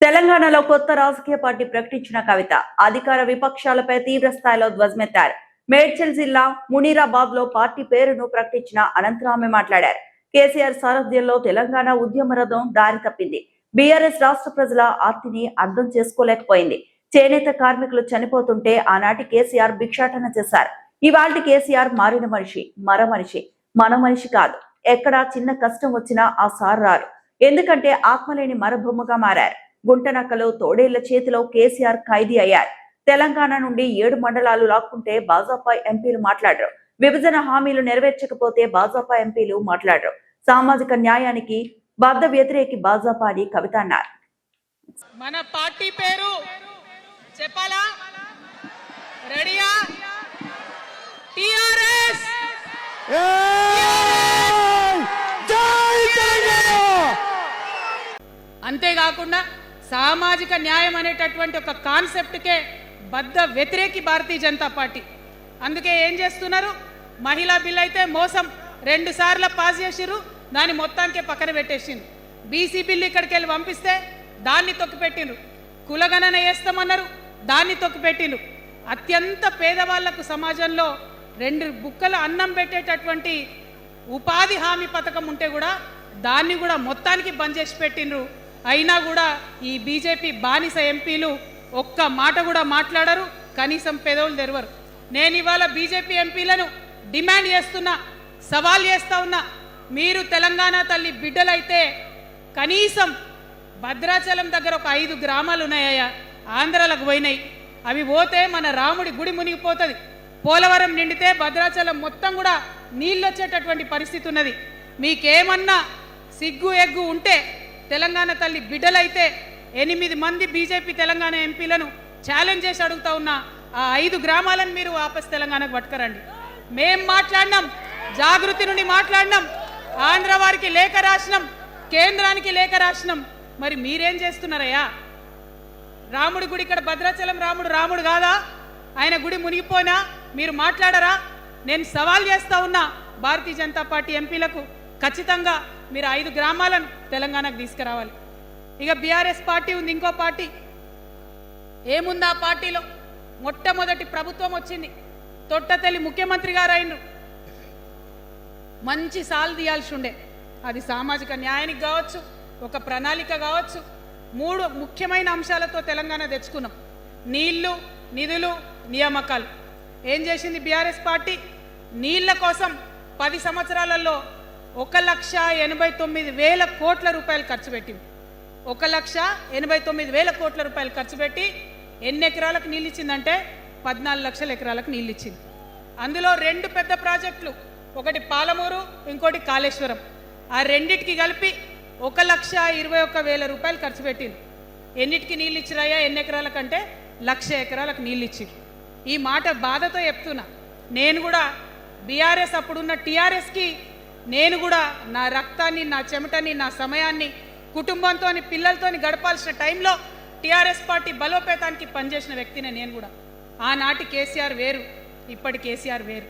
తెలంగాణలో కొత్త రాజకీయ పార్టీ ప్రకటించిన కవిత అధికార విపక్షాలపై తీవ్ర స్థాయిలో ధ్వజమెత్తారు. మేడ్చల్ జిల్లా మునీరాబాద్ లో పార్టీ పేరును ప్రకటించిన అనంతరం ఆమె మాట్లాడారు. కేసీఆర్ సారథ్యంలో తెలంగాణ ఉద్యమ రథం దారి తప్పింది. బీఆర్ఎస్ రాష్ట్ర ప్రజల ఆర్తిని అర్థం చేసుకోలేకపోయింది. చేనేత కార్మికులు చనిపోతుంటే ఆనాటి కేసీఆర్ భిక్షాటన చేశారు. ఇవాళ కేసీఆర్ మారిన మనిషి, మర మనిషి, మన మనిషి కాదు. ఎక్కడా చిన్న కష్టం వచ్చినా ఆ సార్ రారు. ఎందుకంటే ఆత్మలేని మరబొమ్మగా మారారు. గుంటనక్కలో తోడేళ్ల చేతిలో కేసీఆర్ ఖైదీ అయ్యారు. తెలంగాణ నుండి 7 మండలాలు లాక్కుంటే భాజపా ఎంపీలు మాట్లాడరు. విభజన హామీలు నెరవేర్చకపోతే భాజపా ఎంపీలు మాట్లాడరు. సామాజిక న్యాయానికి బద్ద వ్యతిరేకి భాజపా అని కవిత అన్నారు. మన పార్టీ పేరు చెప్పాలా? రెడీయా? టిఆర్ఎస్. అంతేకాకుండా సామాజిక న్యాయం అనేటటువంటి ఒక కాన్సెప్ట్కే బద్ద వ్యతిరేకి భారతీయ జనతా పార్టీ. అందుకే ఏం చేస్తున్నారు? మహిళా బిల్ అయితే మోసం 2 సార్లు పాస్ చేసిరు, దాన్ని మొత్తానికే పక్కన పెట్టేసిండ్రు. బీసీ బిల్లు ఇక్కడికి వెళ్ళి పంపిస్తే దాన్ని తొక్కిపెట్టిండ్రు. కులగణన వేస్తామన్నారు, దాన్ని తొక్కిపెట్టిండ్రు. అత్యంత పేదవాళ్లకు సమాజంలో 2 బుక్కల అన్నం పెట్టేటటువంటి ఉపాధి హామీ పథకం ఉంటే కూడా దాన్ని కూడా మొత్తానికి బంద్ చేసి పెట్టిండ్రు. అయినా కూడా ఈ బీజేపీ బానిస ఎంపీలు ఒక్క మాట కూడా మాట్లాడరు, కనీసం పెదవులు తెరవరు. నేను ఇవాళ బీజేపీ ఎంపీలను డిమాండ్ చేస్తున్నా, సవాల్ చేస్తా ఉన్నా. మీరు తెలంగాణ తల్లి బిడ్డలైతే కనీసం భద్రాచలం దగ్గర ఒక 5 గ్రామాలు ఉన్నాయా, ఆంధ్రాలకు పోయినాయి. అవి పోతే మన రాముడి గుడి మునిగిపోతుంది. పోలవరం నిండితే భద్రాచలం మొత్తం కూడా నీళ్ళు వచ్చేటటువంటి పరిస్థితి ఉన్నది. మీకేమన్నా సిగ్గు ఎగ్గు ఉంటే తెలంగాణ తల్లి బిడ్డలైతే 8 మంది బీజేపీ తెలంగాణ ఎంపీలను ఛాలెంజ్ చేసి అడుగుతా ఉన్నా, ఆ 5 గ్రామాలను మీరు వాపస్ తెలంగాణకు పట్టుకరండి. మేం మాట్లాడినాం, జాగృతి నుండి మాట్లాడినాం, ఆంధ్ర వారికి లేఖ రాసినాం, కేంద్రానికి లేఖ రాసినాం. మరి మీరేం చేస్తున్నారయ్యా? రాముడి గుడి ఇక్కడ భద్రాచలం రాముడు కాదా? ఆయన గుడి మునిగిపోయినా మీరు మాట్లాడరా? నేను సవాల్ చేస్తా ఉన్నా భారతీయ జనతా పార్టీ ఎంపీలకు, ఖచ్చితంగా మీరు 5 గ్రామాలను తెలంగాణకు తీసుకురావాలి. ఇక బీఆర్ఎస్ పార్టీ ఉంది, ఇంకో పార్టీ. ఏముంది ఆ పార్టీలో? మొట్టమొదటి ప్రభుత్వం వచ్చింది, తొట్టతల్లి ముఖ్యమంత్రి గారు అయినరు. మంచి సాలు తీయాల్సి ఉండే. అది సామాజిక న్యాయానికి కావచ్చు, ఒక ప్రణాళిక కావచ్చు. 3 ముఖ్యమైన అంశాలతో తెలంగాణ తెచ్చుకున్నాం: నీళ్లు, నిధులు, నియామకాలు. ఏం చేసింది బీఆర్ఎస్ పార్టీ? నీళ్ల కోసం 10 సంవత్సరాలలో 1,89,000 కోట్ల రూపాయలు ఖర్చు పెట్టింది. 1,89,000 కోట్ల రూపాయలు ఖర్చు పెట్టి ఎన్ని ఎకరాలకు నీళ్ళు ఇచ్చిందంటే 14 లక్షల ఎకరాలకు నీళ్ళు ఇచ్చింది. అందులో 2 పెద్ద ప్రాజెక్టులు, ఒకటి పాలమూరు, ఇంకోటి కాళేశ్వరం. ఆ రెండిటికి కలిపి 1,21,000 రూపాయలు ఖర్చు పెట్టింది. ఎన్నిటికి నీళ్ళు ఇచ్చిరాయా? ఎన్ని ఎకరాలకంటే 1,00,000 ఎకరాలకు నీళ్ళు ఇచ్చింది. ఈ మాట బాధతో చెప్తున్నా. నేను కూడా బీఆర్ఎస్ అప్పుడున్న టీఆర్ఎస్కి నేను కూడా నా రక్తాన్ని, నా చెమటని, నా సమయాన్ని కుటుంబంతో, పిల్లలతో గడపాల్సిన టైంలో టీఆర్ఎస్ పార్టీ బలోపేతానికి పనిచేసిన వ్యక్తిని నేను కూడా. ఆనాటి కేసీఆర్ వేరు, ఇప్పటి కేసీఆర్ వేరు.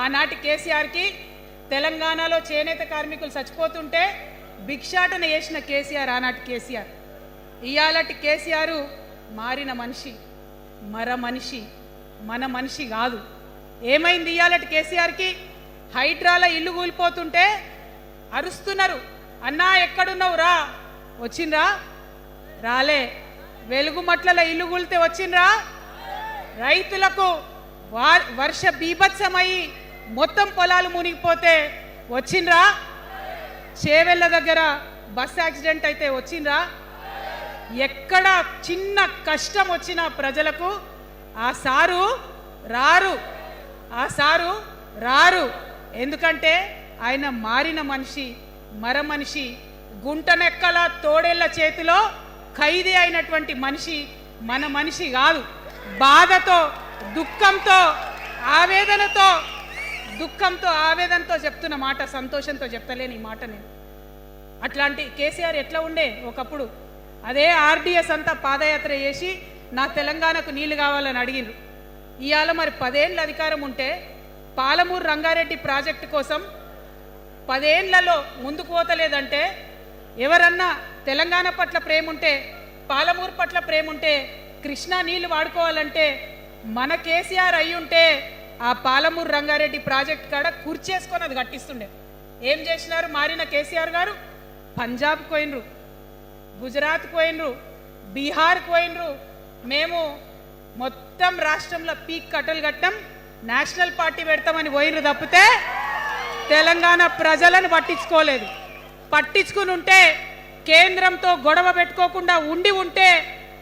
ఆనాటి కేసీఆర్కి తెలంగాణలో చేనేత కార్మికులు చచ్చిపోతుంటే భిక్షాటన చేసిన కేసీఆర్ ఆనాటి కేసీఆర్. ఇయాలటి కేసీఆర్ మారిన మనిషి, మర మనిషి, మన మనిషి కాదు. ఏమైంది ఇయాలటి కేసీఆర్కి? హైడ్రాల ఇల్లు కూలిపోతుంటే అరుస్తున్నారు, అన్నా ఎక్కడున్నావు రా. వచ్చిండ్రా? రాలే. వెలుగుమట్ల ఇల్లు కూలితే వచ్చిండ్రా? రైతులకు వర్ష బీభత్సమయ్యి మొత్తం పొలాలు మునిగిపోతే వచ్చిండ్రా? చేవెళ్ళ దగ్గర బస్ యాక్సిడెంట్ అయితే వచ్చిండ్రా? ఎక్కడ చిన్న కష్టం వచ్చిన ప్రజలకు ఆ సారు రారు, ఆ సారు రారు. ఎందుకంటే ఆయన మారిన మనిషి, మర మనిషి, గుంటనెక్కల తోడేళ్ల చేతిలో ఖైదీ అయినటువంటి మనిషి, మన మనిషి కాదు. బాధతో, దుఃఖంతో, ఆవేదనతో చెప్తున్న మాట, సంతోషంతో చెప్తలేని ఈ మాట నేను. అట్లాంటి కేసీఆర్ ఎట్లా ఉండే ఒకప్పుడు? అదే ఆర్డీఎస్ అంతా పాదయాత్ర చేసి నా తెలంగాణకు నీళ్లు కావాలని అడిగినారు. ఇవాళ మరి 10 ఏళ్ళ అధికారం ఉంటే పాలమూరు రంగారెడ్డి ప్రాజెక్టు కోసం 10 ఏళ్లలో ముందుకు పోతలేదంటే ఎవరన్నా తెలంగాణ పట్ల ప్రేమ ఉంటే పాలమూరు పట్ల ప్రేమ ఉంటే, కృష్ణా నీళ్లు వాడుకోవాలంటే మన కేసీఆర్ అయి ఉంటే ఆ పాలమూరు రంగారెడ్డి ప్రాజెక్ట్ కాడ కూర్చేసుకొని అది కట్టిస్తుండే. ఏం చేసినారు మారిన కేసీఆర్ గారు? పంజాబ్ పోయినరు, గుజరాత్ పోయినరు, బీహార్ పోయినరు. మేము మొత్తం రాష్ట్రంలో పీక్ కట్టలు కట్టం, నేషనల్ పార్టీ పెడతామని పోయినరు తప్పితే తెలంగాణ ప్రజలను పట్టించుకోలేదు. పట్టించుకుని ఉంటే, కేంద్రంతో గొడవ పెట్టుకోకుండా ఉంటే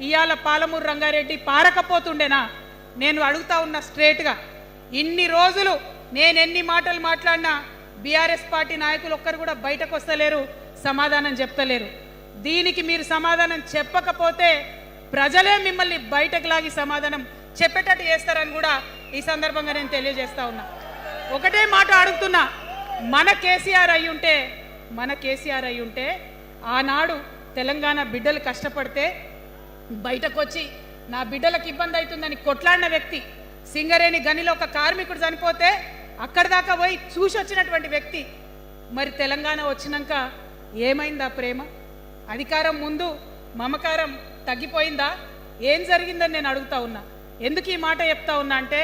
ఇవాళ పాలమూరు రంగారెడ్డి పారకపోతుండేనా? నేను అడుగుతా ఉన్నా స్ట్రేట్గా. ఇన్ని రోజులు నేను ఎన్ని మాటలు మాట్లాడినా బీఆర్ఎస్ పార్టీ నాయకులు ఒక్కరు కూడా బయటకు వస్తలేరు, సమాధానం చెప్తలేరు. దీనికి మీరు సమాధానం చెప్పకపోతే ప్రజలే మిమ్మల్ని బయటకు లాగి సమాధానం చెప్పేటట్టు చేస్తారని కూడా ఈ సందర్భంగా నేను తెలియజేస్తా ఉన్నా. ఒకటే మాట అడుగుతున్నా, మన కేసీఆర్ అయి ఉంటే ఆనాడు తెలంగాణ బిడ్డలు కష్టపడితే బయటకు వచ్చి నా బిడ్డలకు ఇబ్బంది అవుతుందని కొట్లాడిన వ్యక్తి, సింగరేణి గనిలో ఒక కార్మికుడు చనిపోతే అక్కడి దాకా పోయి చూసి వచ్చినటువంటి వ్యక్తి, మరి తెలంగాణ వచ్చినాక ఏమైందా ప్రేమ? అధికారం ముందు మమకారం తగ్గిపోయిందా? ఏం జరిగిందని నేను అడుగుతా ఉన్నా. ఎందుకు ఈ మాట చెప్తా ఉన్నా అంటే,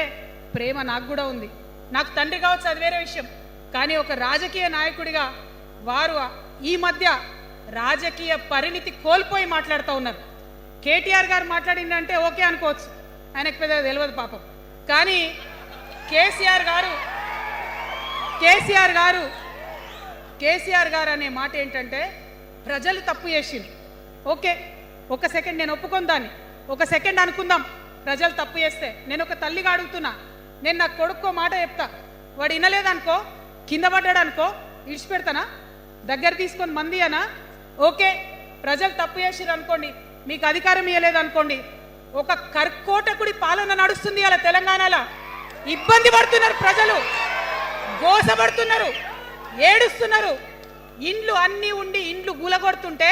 ప్రేమ నాకు కూడా ఉంది. నాకు తండ్రి కావచ్చు, అది వేరే విషయం. కానీ ఒక రాజకీయ నాయకుడిగా వారు ఈ మధ్య రాజకీయ పరిణితి కోల్పోయి మాట్లాడుతూ ఉన్నారు. కేటీఆర్ గారు మాట్లాడిందంటే ఓకే అనుకోవచ్చు, ఆయనకు పెద్దగా తెలియదు పాపం. కానీ కేసీఆర్ గారు అనే మాట ఏంటంటే, ప్రజలు తప్పు చేసింది. ఓకే, ఒక సెకండ్ నేను ఒప్పుకొని దాన్ని, ఒక సెకండ్ అనుకుందాం. ప్రజలు తప్పు చేస్తే నేను ఒక తల్లిగా అడుగుతున్నా, నేను నా కొడుకో మాట చెప్తా, వాడు వినలేదనుకో, కింద పడ్డాడు అనుకో, ఇడిచిపెడతానా? దగ్గర తీసుకొని మంది అనా? ఓకే, ప్రజలు తప్పు చేసిరు అనుకోండి, మీకు అధికారం ఇవ్వలేదు అనుకోండి, ఒక కర్కోటకుడి పాలన నడుస్తుంది అలా తెలంగాణలో. ఇబ్బంది పడుతున్నారు ప్రజలు, గోసపడుతున్నారు, ఏడుస్తున్నారు. ఇండ్లు అన్నీ ఉండి ఇండ్లు గూలగొడుతుంటే,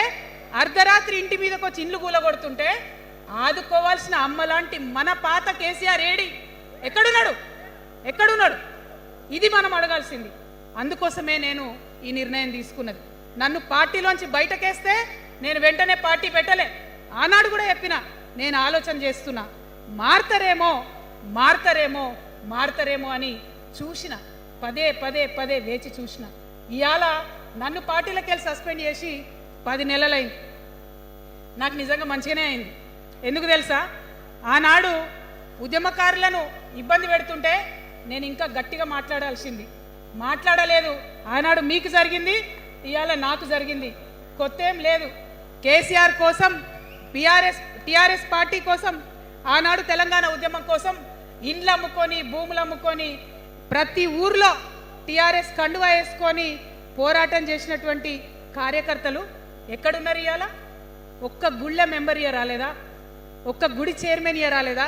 అర్ధరాత్రి ఇంటి మీదకి వచ్చి ఇండ్లు గూలగొడుతుంటే ఆదుకోవాల్సిన అమ్మలాంటి మన పాత కేసీఆర్ ఏడి? ఎక్కడున్నాడు? ఇది మనం అడగాల్సింది. అందుకోసమే నేను ఈ నిర్ణయం తీసుకున్నది. నన్ను పార్టీలోంచి బయటకేస్తే నేను వెంటనే పార్టీ పెట్టలే. ఆనాడు కూడా చెప్పిన, నేను ఆలోచన చేస్తున్నా, మారతారేమో అని చూసిన, పదే వేచి చూసిన. ఇవాళ నన్ను పార్టీలోకి వెళ్ళి సస్పెండ్ చేసి 10 నెలలైంది. నాకు నిజంగా మంచిగానే అయింది. ఎందుకు తెలుసా? ఆనాడు ఉద్యమకారులను ఇబ్బంది పెడుతుంటే నేను ఇంకా గట్టిగా మాట్లాడలేదు. ఆనాడు మీకు జరిగింది, ఇవాళ నాకు జరిగింది. కొత్త ఏం లేదు. కేసీఆర్ కోసం, టీఆర్ఎస్ పార్టీ కోసం, ఆనాడు తెలంగాణ ఉద్యమం కోసం ఇండ్లు అమ్ముకొని, భూములు అమ్ముకొని, ప్రతి ఊర్లో టీఆర్ఎస్ కండువా వేసుకొని పోరాటం చేసినటువంటి కార్యకర్తలు ఎక్కడున్నారు ఇవాళ? ఒక్క గుళ్ళ మెంబర్ ఇయర్ రాలేదా? ఒక్క గుడి చైర్మన్ ఇయర్ రాలేదా?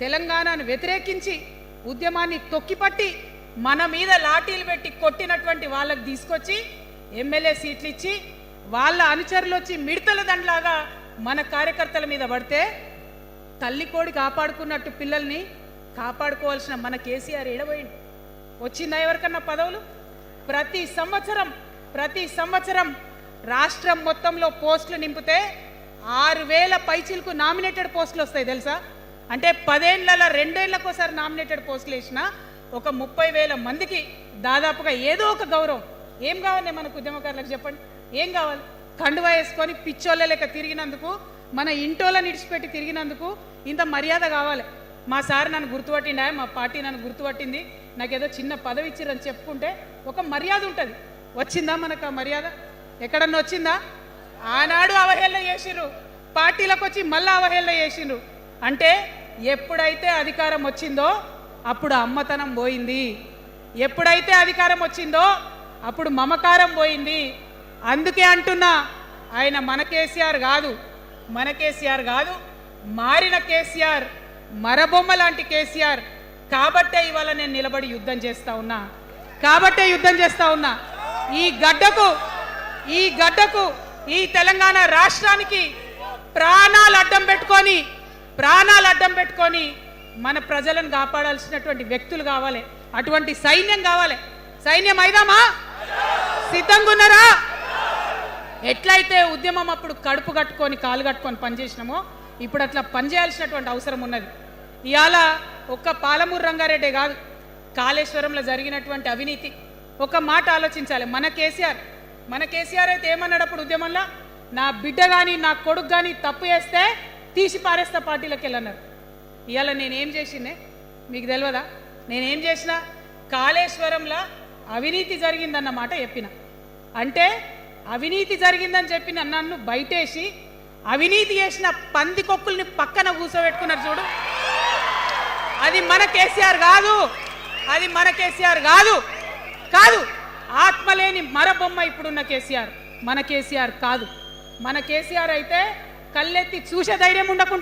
తెలంగాణను వ్యతిరేకించి ఉద్యమాన్ని తొక్కిపట్టి మన మీద లాఠీలు పెట్టి కొట్టినటువంటి వాళ్ళకి తీసుకొచ్చి ఎమ్మెల్యే సీట్లు ఇచ్చి వాళ్ళ అనుచరులు వచ్చి మిడతల దండలాగా మన కార్యకర్తల మీద పడితే, తల్లి కోడి కాపాడుకున్నట్టు పిల్లల్ని కాపాడుకోవాల్సిన మన కేసీఆర్ ఏడబోయింది. వచ్చిందా ఎవరికన్నా పదవులు? ప్రతి సంవత్సరం రాష్ట్రం మొత్తంలో పోస్టులు నింపితే 6,000 పైచీలకు నామినేటెడ్ పోస్టులు వస్తాయి తెలుసా? అంటే 10 ఏళ్లలో 2 ఏళ్లకోసారి నామినేటెడ్ పోస్టులు వేసిన ఒక 30,000 మందికి దాదాపుగా ఏదో ఒక గౌరవం. ఏం కావాలి మనకు ఉద్యమకారులకు చెప్పండి? ఏం కావాలి? కండువా వేసుకొని పిచ్చోళ్ళ లెక్క తిరిగినందుకు, మన ఇంటోళ్ళని ఇడిచిపెట్టి తిరిగినందుకు ఇంత మర్యాద కావాలి. మా సార్ నన్ను గుర్తుపట్టిండా, మా పార్టీ నన్ను గుర్తుపట్టింది, నాకేదో చిన్న పదవి ఇచ్చిరని చెప్పుకుంటే ఒక మర్యాద ఉంటుంది. వచ్చిందా మనకు ఆ మర్యాద? ఎక్కడన్నా వచ్చిందా? ఆనాడు అవహేళన చేసిర్రు, పార్టీలకు వచ్చి మళ్ళీ అవహేళన చేసిండ్రు. అంటే ఎప్పుడైతే అధికారం వచ్చిందో అప్పుడు అమ్మతనం పోయింది, ఎప్పుడైతే అధికారం వచ్చిందో అప్పుడు మమకారం పోయింది. అందుకే అంటున్నా, ఆయన మన కేసీఆర్ కాదు, మారిన కేసీఆర్, మరబొమ్మ లాంటి కేసీఆర్. కాబట్టే ఇవాళ నేను నిలబడి యుద్ధం చేస్తా ఉన్నా. ఈ గడ్డకు ఈ తెలంగాణ రాష్ట్రానికి ప్రాణాలు అడ్డం పెట్టుకొని మన ప్రజలను కాపాడాల్సినటువంటి వ్యక్తులు కావాలి, అటువంటి సైన్యం కావాలి. సైన్యం అయిదామా? సిద్ధంగా ఉన్నారా? ఎట్లయితే ఉద్యమం అప్పుడు కడుపు కట్టుకొని కాలు కట్టుకొని పనిచేసినామో ఇప్పుడు అట్లా పనిచేయాల్సినటువంటి అవసరం ఉన్నది. ఇవాళ ఒక్క పాలమూరు రంగారెడ్డి కాదు, కాళేశ్వరంలో జరిగినటువంటి అవినీతి ఒక మాట ఆలోచించాలి. మన కేసీఆర్ అయితే ఏమన్నాడు అప్పుడు ఉద్యమంలో, నా బిడ్డ కానీ నా కొడుకు కానీ తప్పు చేస్తే తీసి పారేస్తా పార్టీలకు వెళ్ళన్నారు. ఇవాళ నేనేం చేసిందే మీకు తెలియదా? నేనేం చేసిన, కాళేశ్వరంలో అవినీతి జరిగిందన్నమాట చెప్పిన. అంటే అవినీతి జరిగిందని చెప్పిన నన్ను బయటేసి అవినీతి చేసిన పందికొక్కుల్ని పక్కన కూర్చోబెట్టుకున్నారు చూడు, అది మన కేసీఆర్ కాదు, అది మన కేసీఆర్ కాదు. కాదు, ఆత్మలేని మరబొమ్మ ఇప్పుడున్న కేసీఆర్, మన కేసీఆర్ కాదు. మన కేసీఆర్ అయితే కళ్ళెత్తి చూసే ధైర్యం ఉండకుండా